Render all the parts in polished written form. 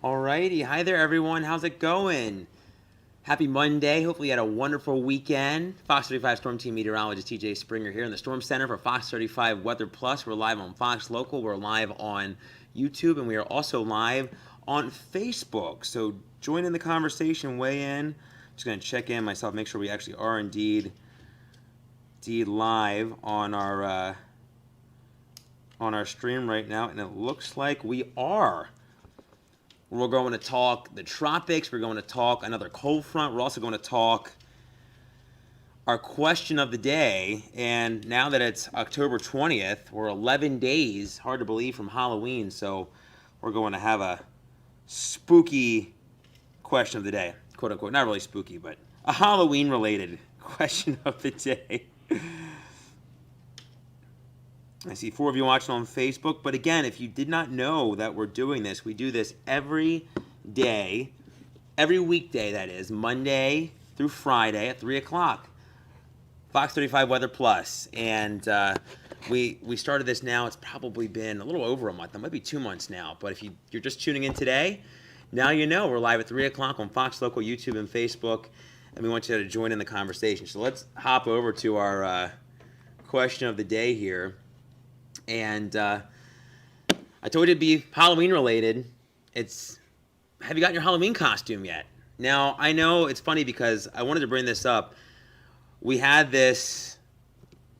Alrighty, hi there everyone. How's it going? Happy Monday. Hopefully you had a wonderful weekend. Fox 35 Storm Team Meteorologist T.J. Springer here in the Storm Center for Fox 35 Weather Plus. We're live on Fox Local. We're live on YouTube, and we are also live on Facebook. So join in the conversation, weigh in. Just going to check in myself, make sure we actually are indeed live on our stream right now, and it looks like we are. We're going to talk the tropics. We're going to talk another cold front. We're also going to talk our question of the day. And now that it's October 20th, we're 11 days, hard to believe, from Halloween. So we're going to have a spooky question of the day, quote unquote. Not really spooky, but a Halloween related question of the day. I see 4 of you watching on Facebook. But again, if you did not know that we're doing this, we do this every day, every weekday, that is, Monday through Friday at 3 o'clock. Fox 35 Weather Plus. And we started this now. It's probably been a little over a month. It might be 2 months now. But if you're just tuning in today, now you know we're live at 3 o'clock on Fox Local, YouTube, and Facebook. And we want you to join in the conversation. So let's hop over to our question of the day here. And I told you it'd be Halloween related. Have you gotten your Halloween costume yet? Now, I know it's funny because I wanted to bring this up. We had this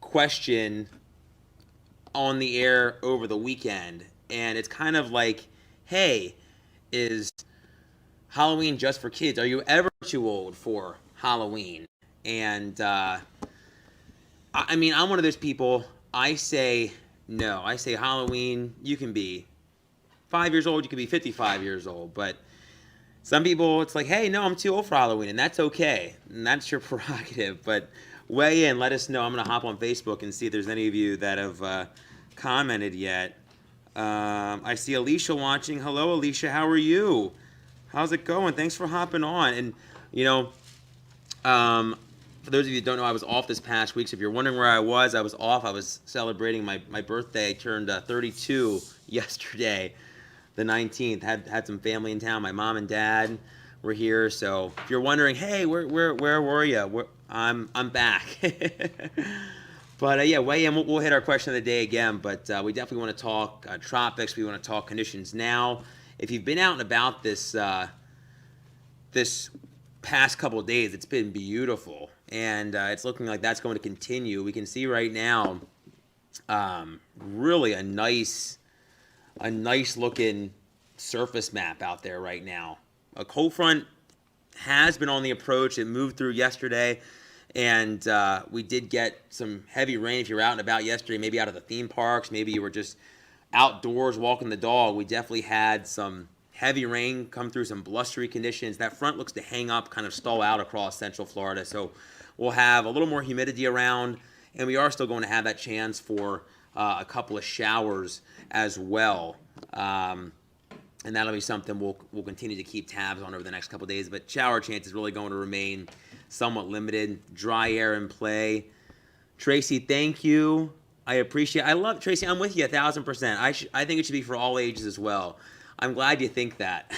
question on the air over the weekend, and it's kind of like, hey, is Halloween just for kids? Are you ever too old for Halloween? And I mean, I'm one of those people. I say no. I say Halloween, you can be 5 years old, you can be 55 years old. But some people, it's like, hey, no, I'm too old for Halloween, and that's okay. And that's your prerogative. But weigh in, let us know. I'm going to hop on Facebook and see if there's any of you that have commented yet. I see Alicia watching. Hello, Alicia. How are you? How's it going? Thanks for hopping on. And, you know, for those of you who don't know, I was off this past week. So if you're wondering where I was off. I was celebrating my birthday. I turned 32 yesterday, the 19th. Had some family in town. My mom and dad were here. So if you're wondering, hey, where were you? I'm back. But yeah, weigh in. We'll hit our question of the day again. But we definitely want to talk tropics. We want to talk conditions now. If you've been out and about this past couple of days, it's been beautiful, and it's looking like that's going to continue. We can see right now really a nice looking surface map out there right now. A cold front has been on the approach. It moved through yesterday, and we did get some heavy rain. If you were out and about yesterday, maybe out of the theme parks, maybe you were just outdoors walking the dog, we definitely had some heavy rain come through, some blustery conditions. That front looks to hang up, kind of stall out across Central Florida. So we'll have a little more humidity around, and we are still going to have that chance for a couple of showers as well. And that'll be something we'll continue to keep tabs on over the next couple of days. But shower chance is really going to remain somewhat limited. Dry air in play. Tracy, thank you. I appreciate it. I love Tracy. I'm with you 1,000%. I think it should be for all ages as well. I'm glad you think that.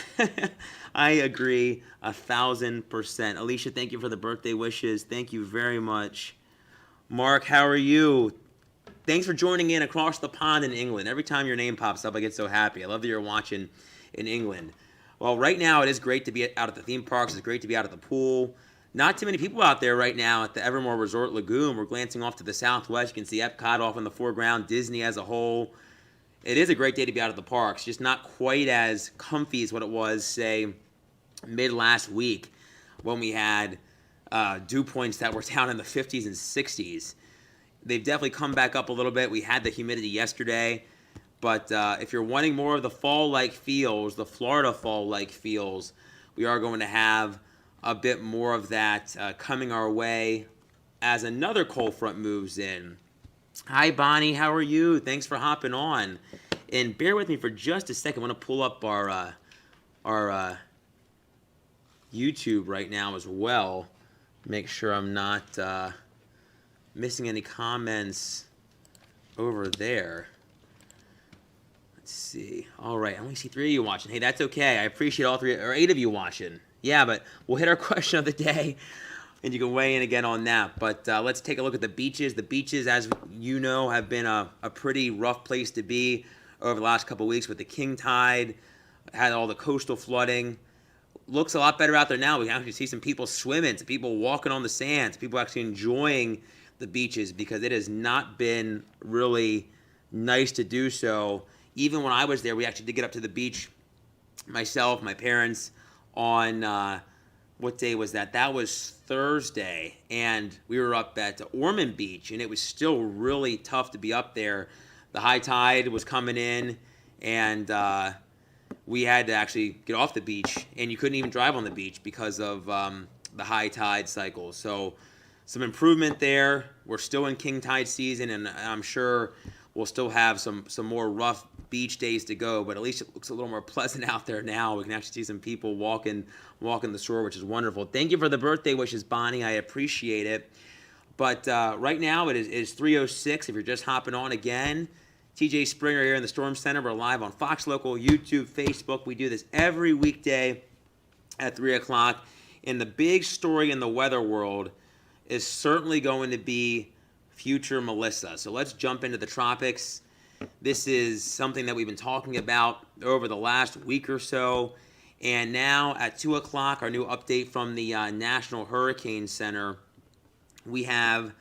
I agree 1,000%. Alicia, thank you for the birthday wishes. Thank you very much. Mark, how are you? Thanks for joining in across the pond in England. Every time your name pops up, I get so happy. I love that you're watching in England. Well, right now it is great to be out at the theme parks. It's great to be out at the pool. Not too many people out there right now at the Evermore Resort Lagoon. We're glancing off to the southwest. You can see Epcot off in the foreground, Disney as a whole. It is a great day to be out at the parks, just not quite as comfy as what it was, say, mid last week when we had dew points that were down in the 50s and 60s. They've definitely come back up a little bit. We had the humidity yesterday, but if you're wanting more of the fall-like feels, the Florida fall-like feels, we are going to have a bit more of that coming our way as another cold front moves in. Hi, Bonnie. How are you? Thanks for hopping on. And bear with me for just a second. I want to pull up our YouTube right now as well. Make sure I'm not missing any comments over there. Let's Let's see. All right, I only see 3 of you watching. Hey, that's okay. I appreciate all 3 or 8 of you watching. Yeah, but we'll hit our question of the day, and you can weigh in again on that. But let's take a look at the beaches. The beaches, as you know, have been a pretty rough place to be over the last couple of weeks with the king tide, had all the coastal flooding. Looks a lot better out there now. We can actually see some people swimming, some people walking on the sands, people actually enjoying the beaches because it has not been really nice to do so. Even when I was there, we actually did get up to the beach, myself, my parents, on, what day was that? That was Thursday, and we were up at Ormond Beach, and it was still really tough to be up there. The high tide was coming in, and we had to actually get off the beach, and you couldn't even drive on the beach because of the high tide cycle. So some improvement there. We're still in king tide season, and I'm sure we'll still have some more rough beach days to go, but at least it looks a little more pleasant out there now. We can actually see some people walking the shore, which is wonderful. Thank you for the birthday wishes, Bonnie. I appreciate it. But right now it is 3:06. If you're just hopping on again, T.J. Springer here in the Storm Center. We're live on Fox Local, YouTube, Facebook. We do this every weekday at 3 o'clock. And the big story in the weather world is certainly going to be future Melissa. So let's jump into the tropics. This is something that we've been talking about over the last week or so. And now at 2 o'clock, our new update from the National Hurricane Center, we have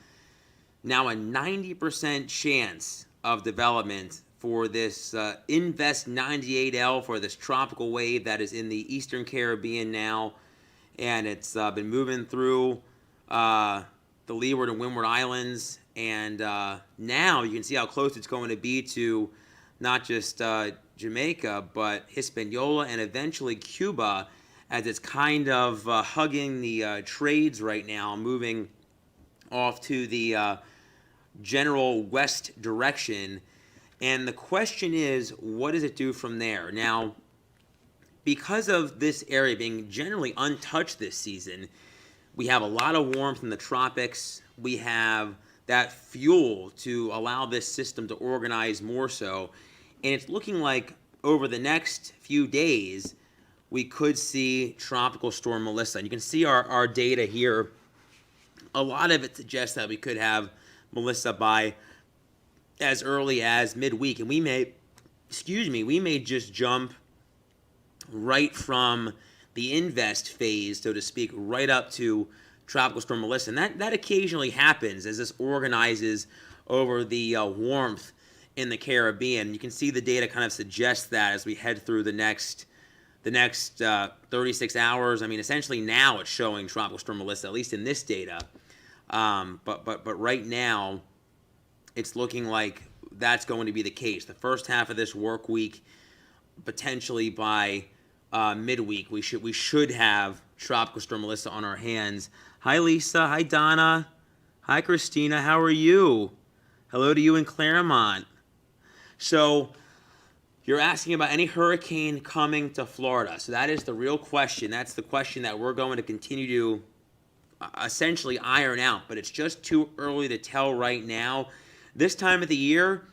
now a 90% chance of development for this Invest 98L, for this tropical wave that is in the Eastern Caribbean now. And it's been moving through the Leeward and Windward Islands. And now you can see how close it's going to be to not just Jamaica, but Hispaniola and eventually Cuba, as it's kind of hugging the trades right now, moving off to the general west direction. And the question is, what does it do from there? Now, because of this area being generally untouched this season, we have a lot of warmth in the tropics. We have that fuel to allow this system to organize more so. And it's looking like over the next few days, we could see Tropical Storm Melissa. And you can see our data here. A lot of it suggests that we could have Melissa by as early as midweek. And we may just jump right from the invest phase, so to speak, right up to Tropical Storm Melissa. And that occasionally happens as this organizes over the warmth in the Caribbean. You can see the data kind of suggests that as we head through the next 36 hours. I mean, essentially now it's showing Tropical Storm Melissa, at least in this data. But right now, it's looking like that's going to be the case. The first half of this work week, potentially by midweek, we should have Tropical Storm Melissa on our hands. Hi, Lisa. Hi, Donna. Hi, Christina. How are you? Hello to you in Claremont. So you're asking about any hurricane coming to Florida. So that is the real question. That's the question that we're going to continue to essentially iron out. But it's just too early to tell right now. This time of the year,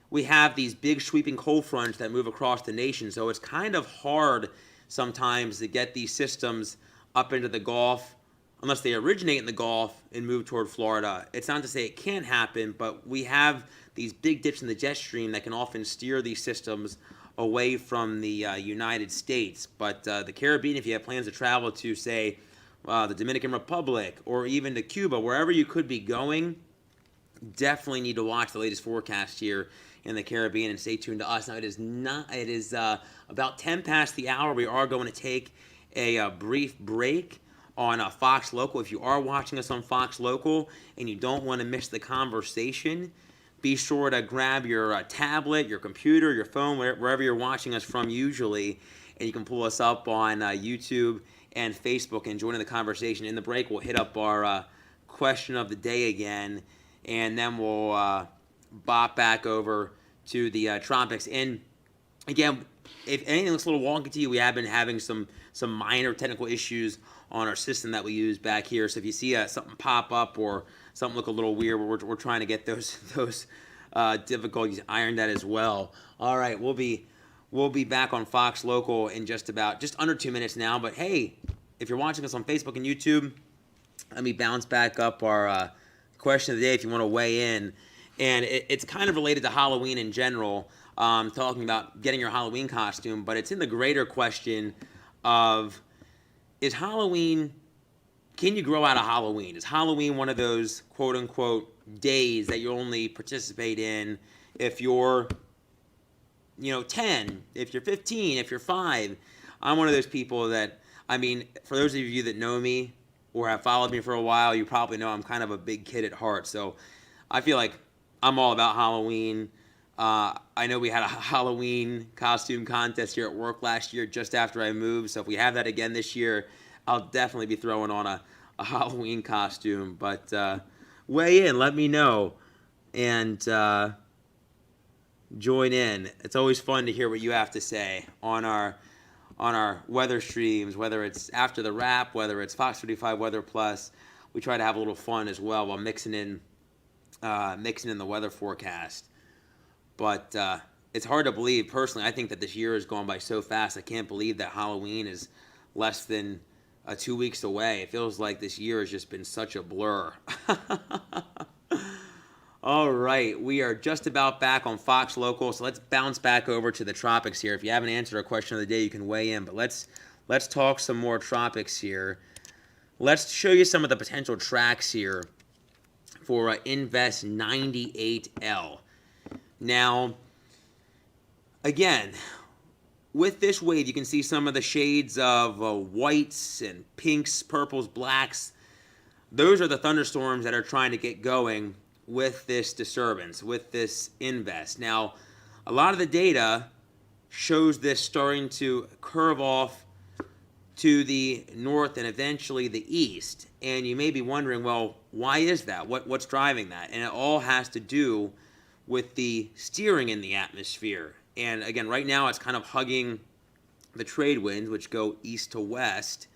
we have these big sweeping cold fronts that move across the nation. So it's kind of hard sometimes to get these systems up into the Gulf, unless they originate in the Gulf and move toward Florida. It's not to say it can't happen, but we have these big dips in the jet stream that can often steer these systems away from the United States. But the Caribbean, if you have plans to travel to, say, the Dominican Republic or even to Cuba, wherever you could be going, definitely need to watch the latest forecast here in the Caribbean and stay tuned to us. Now, it is about 10 past the hour. We are going to take a brief break on Fox Local. If you are watching us on Fox Local and you don't want to miss the conversation, be sure to grab your tablet, your computer, your phone, wherever you're watching us from usually, and you can pull us up on YouTube and Facebook and join in the conversation. In the break, we'll hit up our question of the day again, and then we'll bop back over to the tropics. And again, if anything looks a little wonky to you, we have been having some minor technical issues on our system that we use back here. So if you see something pop up or something look a little weird, we're trying to get those difficulties ironed out as well. All right, we'll be back on Fox Local in just under 2 minutes now. But hey, if you're watching us on Facebook and YouTube, let me bounce back up our question of the day if you want to weigh in. And it's kind of related to Halloween in general, talking about getting your Halloween costume, but it's in the greater question of, is Halloween, can you grow out of Halloween? Is Halloween one of those quote-unquote days that you only participate in if you're 10, if you're 15, if you're 5? I'm one of those people that, for those of you that know me or have followed me for a while, you probably know I'm kind of a big kid at heart. So I feel like I'm all about Halloween. I know we had a Halloween costume contest here at work last year just after I moved. So if we have that again this year, I'll definitely be throwing on a Halloween costume. But weigh in, let me know, and join in. It's always fun to hear what you have to say on our weather streams, whether it's after the wrap, whether it's Fox 35 Weather Plus. We try to have a little fun as well while mixing in the weather forecast. But it's hard to believe, personally. I think that this year has gone by so fast. I can't believe that Halloween is less than 2 weeks away. It feels like this year has just been such a blur. All right, we are just about back on Fox Local, so let's bounce back over to the Tropics here. If you haven't answered our question of the day, you can weigh in, but let's talk some more Tropics here. Let's show you some of the potential tracks here for Invest 98L. Now, again, with this wave, you can see some of the shades of whites and pinks, purples, blacks. Those are the thunderstorms that are trying to get going with this disturbance, with this Invest. Now, a lot of the data shows this starting to curve off to the north and eventually the east. And you may be wondering, well, why is that? What's driving that? And it all has to do with the steering in the atmosphere. And again, right now it's kind of hugging the trade winds, which go east to west,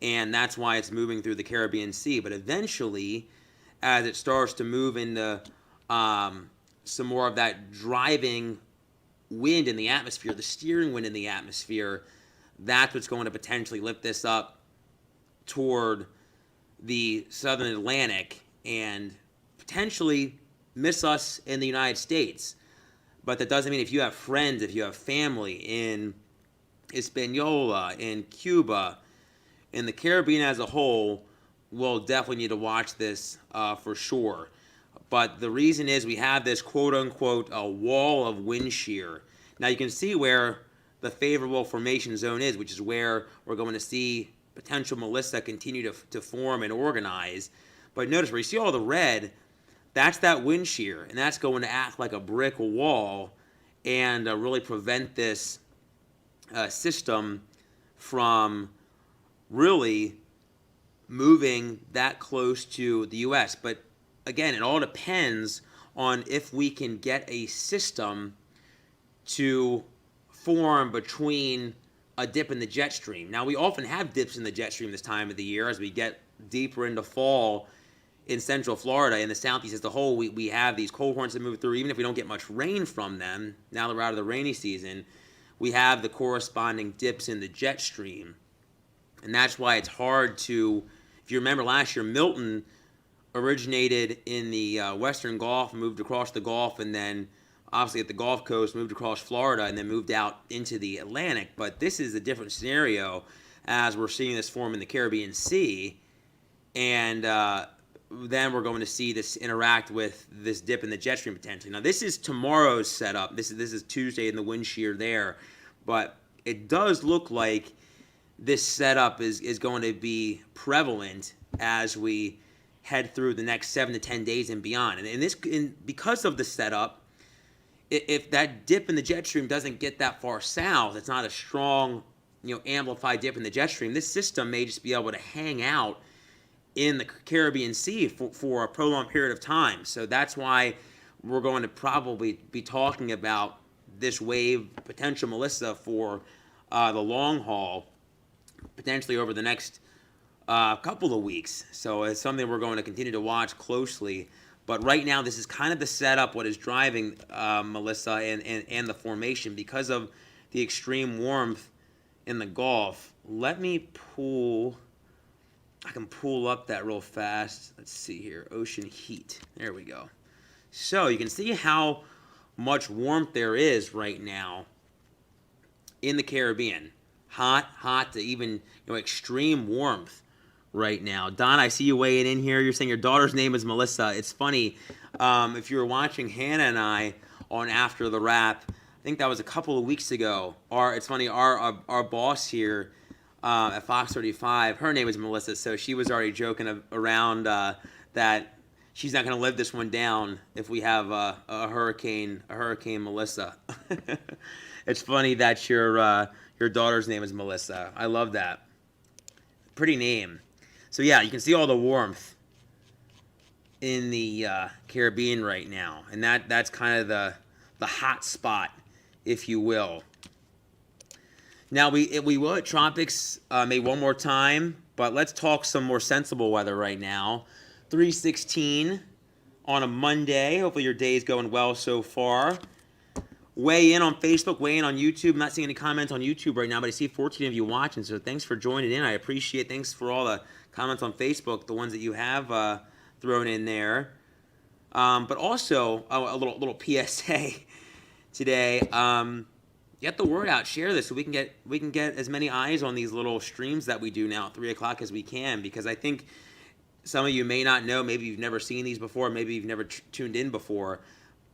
and that's why it's moving through the Caribbean Sea. But eventually, as it starts to move into some more of that driving wind in the atmosphere, the steering wind in the atmosphere, that's what's going to potentially lift this up toward the southern Atlantic and potentially miss us in the United States. But that doesn't mean if you have friends, if you have family in Hispaniola, in Cuba, in the Caribbean as a whole, we'll definitely need to watch this for sure. But the reason is we have this quote-unquote wall of wind shear. Now you can see where the favorable formation zone is, which is where we're going to see potential Melissa continue to form and organize. But notice where you see all the red, that's that wind shear, and that's going to act like a brick wall and really prevent this system from really moving that close to the U.S. But again, it all depends on if we can get a system to form between a dip in the jet stream. Now, we often have dips in the jet stream this time of the year as we get deeper into fall in central Florida. In the southeast as a whole, we have these cold fronts that move through. Even if we don't get much rain from them, now that we're out of the rainy season, we have the corresponding dips in the jet stream. And that's why it's hard to, if you remember last year, Milton originated in the Western Gulf, moved across the Gulf, and then obviously at the Gulf Coast, moved across Florida, and then moved out into the Atlantic. But this is a different scenario as we're seeing this form in the Caribbean Sea. And then we're going to see this interact with this dip in the jet stream potentially. Now, this is tomorrow's setup. This is Tuesday in the wind shear there. But it does look like this setup is going to be prevalent as we head through the next 7 to 10 days and beyond. And because of the setup, if that dip in the jet stream doesn't get that far south, it's not a strong, amplified dip in the jet stream, this system may just be able to hang out in the Caribbean Sea for a prolonged period of time. So that's why we're going to probably be talking about this wave, potential Melissa, for the long haul, potentially over the next couple of weeks. So it's something we're going to continue to watch closely. But right now, this is kind of the setup, what is driving Melissa and the formation because of the extreme warmth in the Gulf. Let me I can pull up that real fast. Let's see here, ocean heat. There we go. So you can see how much warmth there is right now in the Caribbean. Hot to even extreme warmth right now. Don, I see you weighing in here. You're saying your daughter's name is Melissa. It's funny. If you were watching Hannah and I on After the Wrap, I think that was a couple of weeks ago. It's funny. Our boss here at Fox 35, her name is Melissa, so she was already joking around that she's not going to live this one down if we have a hurricane Melissa. It's funny that your daughter's name is Melissa. I love that. Pretty name. So yeah, you can see all the warmth in the Caribbean right now, and that's kind of the hot spot, if you will. Now we will at Tropics maybe one more time, but let's talk some more sensible weather right now. 3:16 on a Monday. Hopefully your day is going well so far. Weigh in on Facebook, weigh in on YouTube. I'm not seeing any comments on YouTube right now, but I see 14 of you watching, so thanks for joining in. I appreciate it. Thanks for all the comments on Facebook, the ones that you have thrown in there. But also, a little PSA today. Get the word out, share this so we can get as many eyes on these little streams that we do now at 3 o'clock as we can, because I think some of you may not know, maybe you've never seen these before, maybe you've never tuned in before,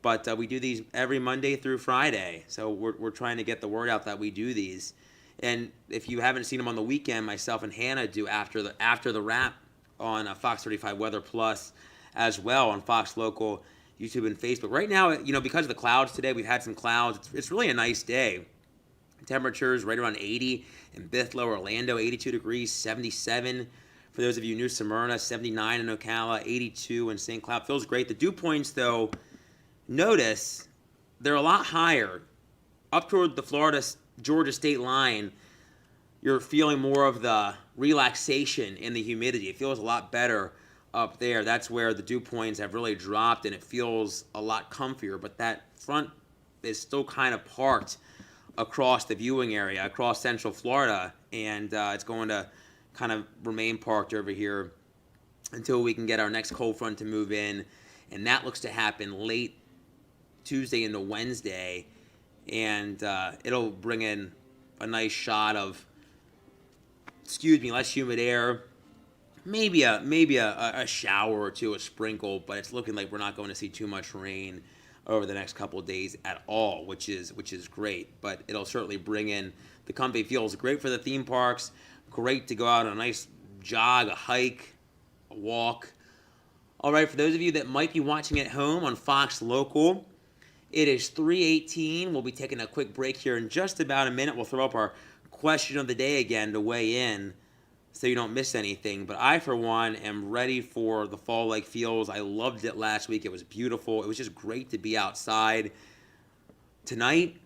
but we do these every Monday through Friday, so we're trying to get the word out that we do these. And if you haven't seen them on the weekend, myself and Hannah do after the wrap on Fox 35 Weather Plus as well on Fox Local, YouTube, and Facebook. Right now, because of the clouds today, we've had some clouds. It's really a nice day. Temperatures right around 80 in Bithlo, Orlando, 82 degrees, 77 for those of you New Smyrna, 79 in Ocala, 82 in St. Cloud. Feels great. The dew points, though, notice they're a lot higher. Up toward the Florida-Georgia state line, you're feeling more of the relaxation in the humidity. It feels a lot better up there. That's where the dew points have really dropped, and it feels a lot comfier. But that front is still kind of parked across the viewing area, across Central Florida, and it's going to kind of remain parked over here until we can get our next cold front to move in, and that looks to happen late Tuesday into Wednesday, and it'll bring in a nice shot of, less humid air, maybe a shower or two, a sprinkle, but it's looking like we're not going to see too much rain over the next couple of days at all, which is great. But it'll certainly bring in the comfy feels. Great for the theme parks, great to go out on a nice jog, a hike, a walk. All right, for those of you that might be watching at home on Fox Local, it is 3:18. We'll be taking a quick break here in just about a minute. We'll throw up our question of the day again to weigh in so you don't miss anything. But I, for one, am ready for the fall-like feels. I loved it last week. It was beautiful. It was just great to be outside. Tonight,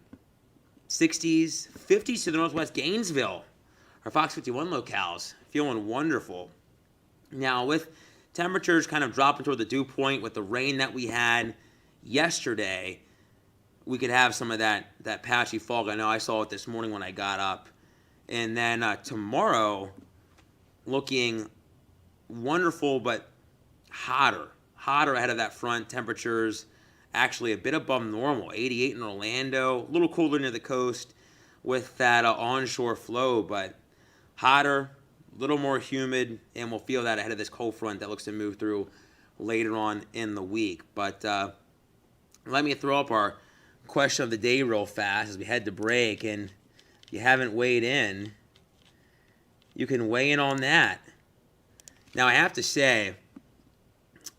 60s, 50s to the northwest, Gainesville, our Fox 51 locales, feeling wonderful. Now, with temperatures kind of dropping toward the dew point with the rain that we had yesterday, we could have some of that patchy fog. I know I saw it this morning when I got up. And then tomorrow, looking wonderful, but hotter ahead of that front. Temperatures actually a bit above normal, 88 in Orlando, a little cooler near the coast with that onshore flow, but hotter, a little more humid, and we'll feel that ahead of this cold front that looks to move through later on in the week. But let me throw up our question of the day real fast as we head to break, and if you haven't weighed in, you can weigh in on that. Now, I have to say,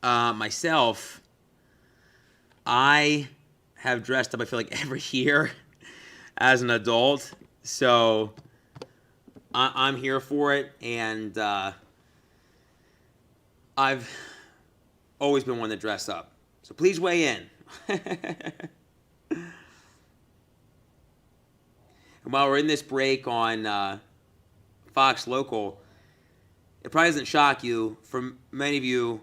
myself, I have dressed up, I feel like, every year as an adult, so I'm here for it, and I've always been one to dress up. So please weigh in. And while we're in this break on Fox Local, it probably doesn't shock you, for many of you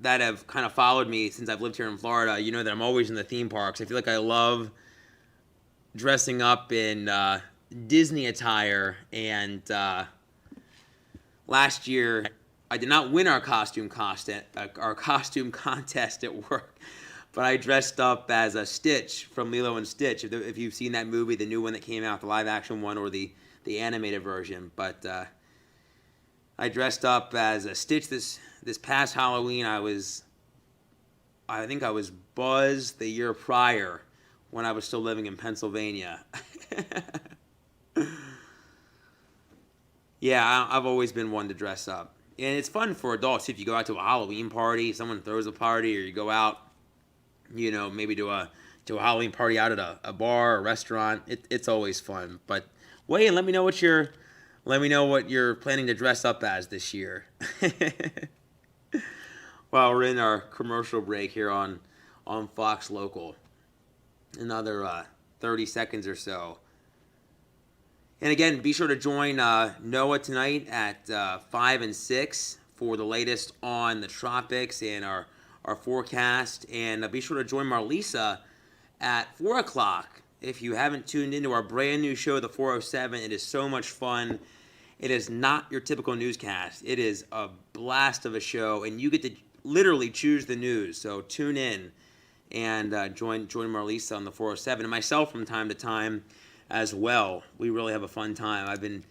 that have kind of followed me since I've lived here in Florida, you know that I'm always in the theme parks. I feel like I love dressing up in Disney attire, and last year I did not win our costume contest at work, but I dressed up as a Stitch from Lilo and Stitch. If you've seen that movie, the new one that came out, the live action one or the animated version, but I dressed up as a Stitch this past Halloween. I think I was Buzz the year prior when I was still living in Pennsylvania. Yeah, I've always been one to dress up. And it's fun for adults if you go out to a Halloween party, someone throws a party, or you go out, you know, maybe to a Halloween party out at a bar or restaurant. It's always fun. But weigh in, let me know what you're planning to dress up as this year. Well, we're in our commercial break here on Fox Local. Another 30 seconds or so. And again, be sure to join Noah tonight at 5 and 6 for the latest on the tropics and our forecast. And be sure to join Marlisa at 4 o'clock. If you haven't tuned into our brand new show, The 407, it is so much fun. It is not your typical newscast. It is a blast of a show, and you get to literally choose the news. So tune in and join Marlisa on The 407, and myself from time to time as well. We really have a fun time. I've been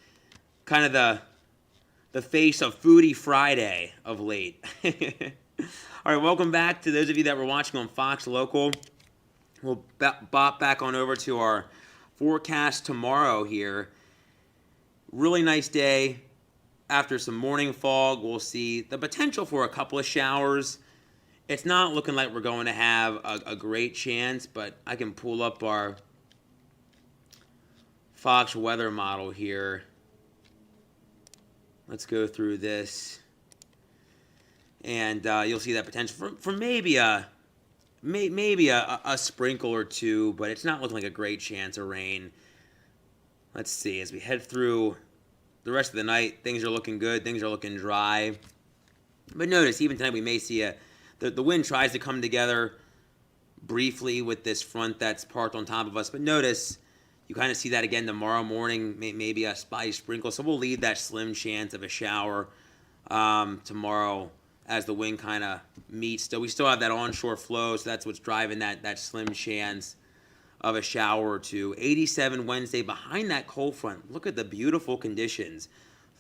kind of the face of Foodie Friday of late. All right, welcome back to those of you that were watching on Fox Local. We'll bop back on over to our forecast tomorrow here. Really nice day. After some morning fog, we'll see the potential for a couple of showers. It's not looking like we're going to have a great chance, but I can pull up our Fox weather model here. Let's go through this. And you'll see that potential for maybe a sprinkle or two, but it's not looking like a great chance of rain. Let's see, as we head through the rest of the night, things are looking good. Things are looking dry. But notice, even tonight, we may see the wind tries to come together briefly with this front that's parked on top of us. But notice, you kind of see that again tomorrow morning, maybe a spotty sprinkle. So we'll leave that slim chance of a shower tomorrow as the wind kind of meets. So we still have that onshore flow, so that's what's driving that slim chance of a shower or two. 87 Wednesday behind that cold front. Look at the beautiful conditions.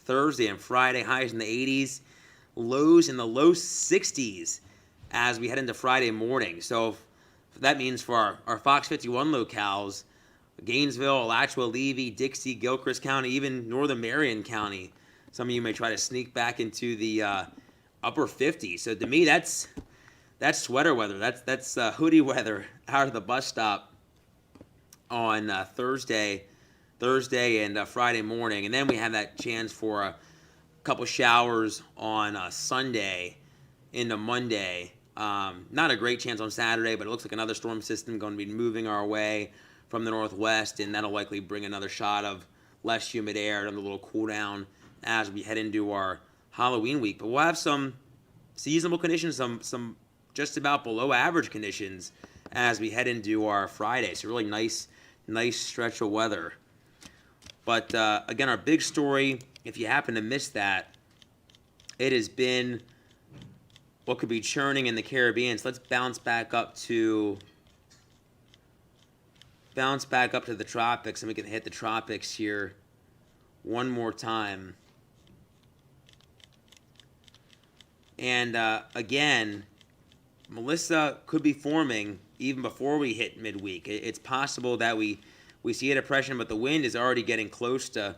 Thursday and Friday, highs in the 80s, lows in the low 60s as we head into Friday morning. So that means for our Fox 51 locales, Gainesville, Alachua, Levy, Dixie, Gilchrist County, even northern Marion County, some of you may try to sneak back into the upper 50s. So to me, that's sweater weather. That's hoodie weather out of the bus stop on Thursday and Friday morning. And then we have that chance for a couple showers on Sunday into Monday. Not a great chance on Saturday, but it looks like another storm system going to be moving our way from the northwest, and that'll likely bring another shot of less humid air and a little cool down as we head into our Halloween week. But we'll have some seasonable conditions, some just about below average conditions as we head into our Friday. So really nice stretch of weather. But again, our big story, if you happen to miss that, it has been what could be churning in the Caribbean. So let's bounce back up to the tropics, and we can hit the tropics here one more time. And again, Melissa could be forming even before we hit midweek. It's possible that we see a depression, but the wind is already getting close to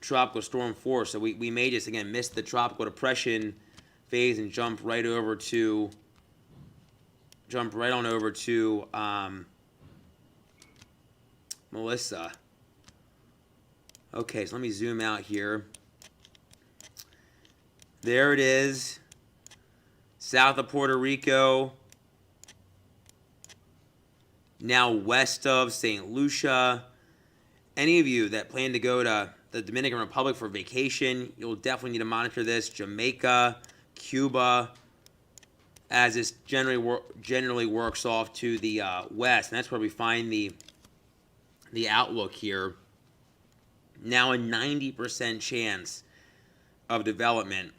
tropical storm force. So we may just, again, miss the tropical depression phase and jump right on over to Melissa. Okay, so let me zoom out here. There it is. South of Puerto Rico. Now west of St. Lucia. Any of you that plan to go to the Dominican Republic for vacation, you'll definitely need to monitor this. Jamaica, Cuba, as this generally works off to the west, and that's where we find the outlook here. Now a 90% chance of development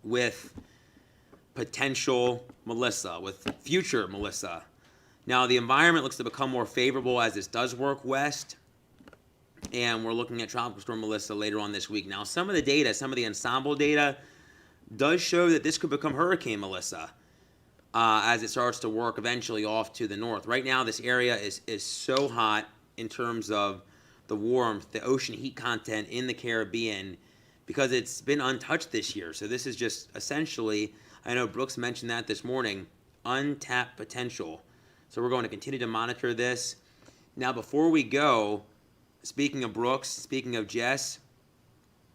with potential Melissa, with future Melissa. Now the environment looks to become more favorable as this does work west, and we're looking at Tropical Storm Melissa later on this week. Now some of the data, some of the ensemble data, does show that this could become Hurricane Melissa as it starts to work eventually off to the north. Right now this area is so hot in terms of the warmth, the ocean heat content in the Caribbean, because it's been untouched this year. So this is just essentially, I know Brooks mentioned that this morning, untapped potential. So we're going to continue to monitor this. Now before we go, speaking of Brooks, speaking of Jess,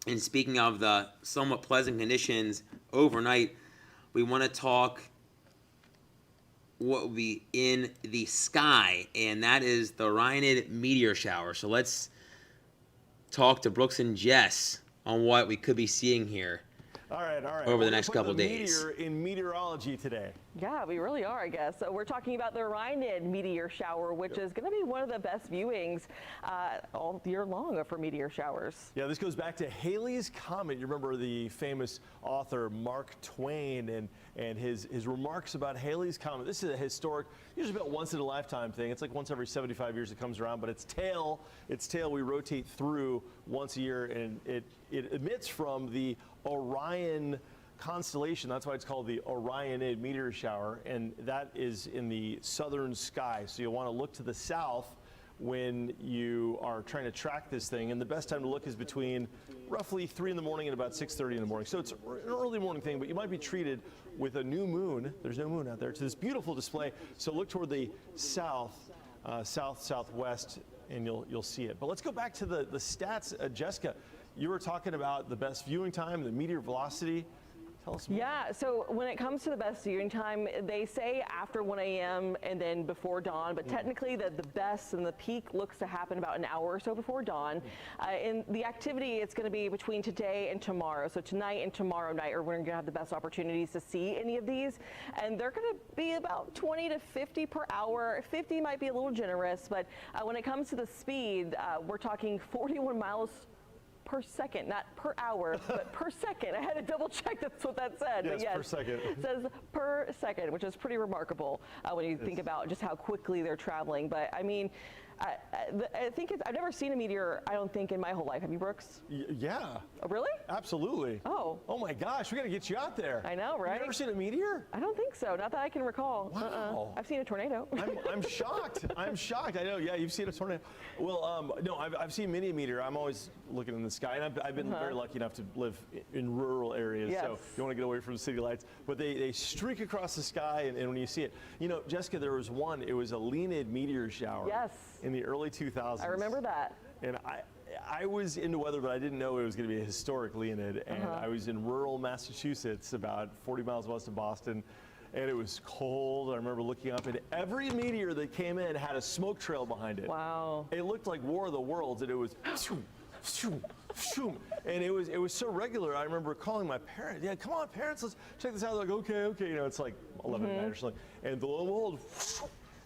and speaking of the somewhat pleasant conditions overnight, we want to talk what will be in the sky, and that is the Orionid meteor shower. So let's talk to Brooks and Jess on what we could be seeing here. All right. Over the next couple of days. Meteor in meteorology today. Yeah, we really are, I guess. So we're talking about the Orionid meteor shower, which is going to be one of the best viewings all year long for meteor showers. Yeah, this goes back to Halley's Comet. You remember the famous author Mark Twain and his remarks about Halley's Comet. This is a historic, usually about once in a lifetime thing. It's like once every 75 years it comes around, but its tail we rotate through once a year, and it emits from the Orion constellation. That's why it's called the Orionid meteor shower, and that is in the southern sky. So you'll want to look to the south when you are trying to track this thing, and the best time to look is between roughly 3 in the morning and about 6:30 in the morning. So it's an early morning thing, but you might be treated with a new moon. There's no moon out there. To this beautiful display. So look toward the southwest, and you'll see it. But let's go back to the stats, Jessica. You were talking about the best viewing time, the meteor velocity. Tell us more. Yeah, so when it comes to the best viewing time, they say after 1 a.m. and then before dawn, but technically the best and the peak looks to happen about an hour or so before dawn. In the activity, it's going to be between today and tomorrow. So tonight and tomorrow night are when we're going to have the best opportunities to see any of these. And they're going to be about 20 to 50 per hour. 50 might be a little generous, but when it comes to the speed, we're talking 41 miles per second, not per hour, but per second. I had to double check that's what that said. Yes, but yes, per second. It says per second, which is pretty remarkable when you think about just how quickly they're traveling. But I mean, I think I've never seen a meteor, I don't think, in my whole life. Have you, Brooks? Yeah. Oh, really? Absolutely. Oh. Oh my gosh, we got to get you out there. I know, right? You've never seen a meteor? I don't think so. Not that I can recall. Wow. I've seen a tornado. I'm shocked. I'm shocked. I know. Yeah, you've seen a tornado. Well, no, I've seen many a meteor. I'm always looking in the sky, and I've been very lucky enough to live in rural areas. Yes. So you want to get away from the city lights. But they streak across the sky, and when you see it, you know, Jessica, there was one. It was a Leonid meteor shower. Yes. In the early 2000s. I remember that. And I was into weather, but I didn't know it was going to be a historic Leonid. And I was in rural Massachusetts, about 40 miles west of Boston, and it was cold. I remember looking up, and every meteor that came in had a smoke trail behind it. Wow. It looked like War of the Worlds, and it was shoom, shoom, shoom. And it was so regular. I remember calling my parents. Yeah, come on, parents, let's check this out. They're like, okay. You know, it's like 11 at night or something. And lo and behold,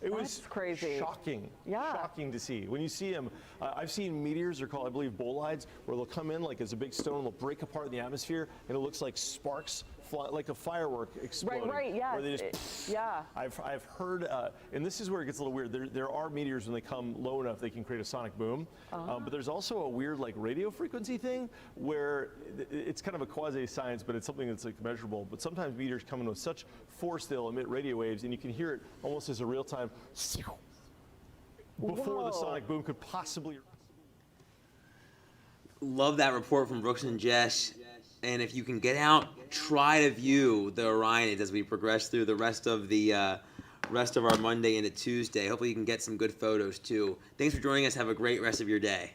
it was crazy. Shocking. Yeah. Shocking to see. When you see them, I've seen meteors, they're called, I believe, bolides, where they'll come in like as a big stone, and they'll break apart in the atmosphere, and it looks like sparks fly, like a firework exploding. Right, yeah. Where they just, yeah. I've heard, and this is where it gets a little weird. There are meteors, when they come low enough, they can create a sonic boom. But there's also a weird like radio frequency thing where it's kind of a quasi-science, but it's something that's like measurable. But sometimes meteors come in with such force they'll emit radio waves, and you can hear it almost as a real time before the sonic boom could possibly. Love that report from Brooks and Jess. And if you can get out, try to view the Orionids as we progress through the rest of our Monday into Tuesday. Hopefully you can get some good photos too. Thanks for joining us. Have a great rest of your day.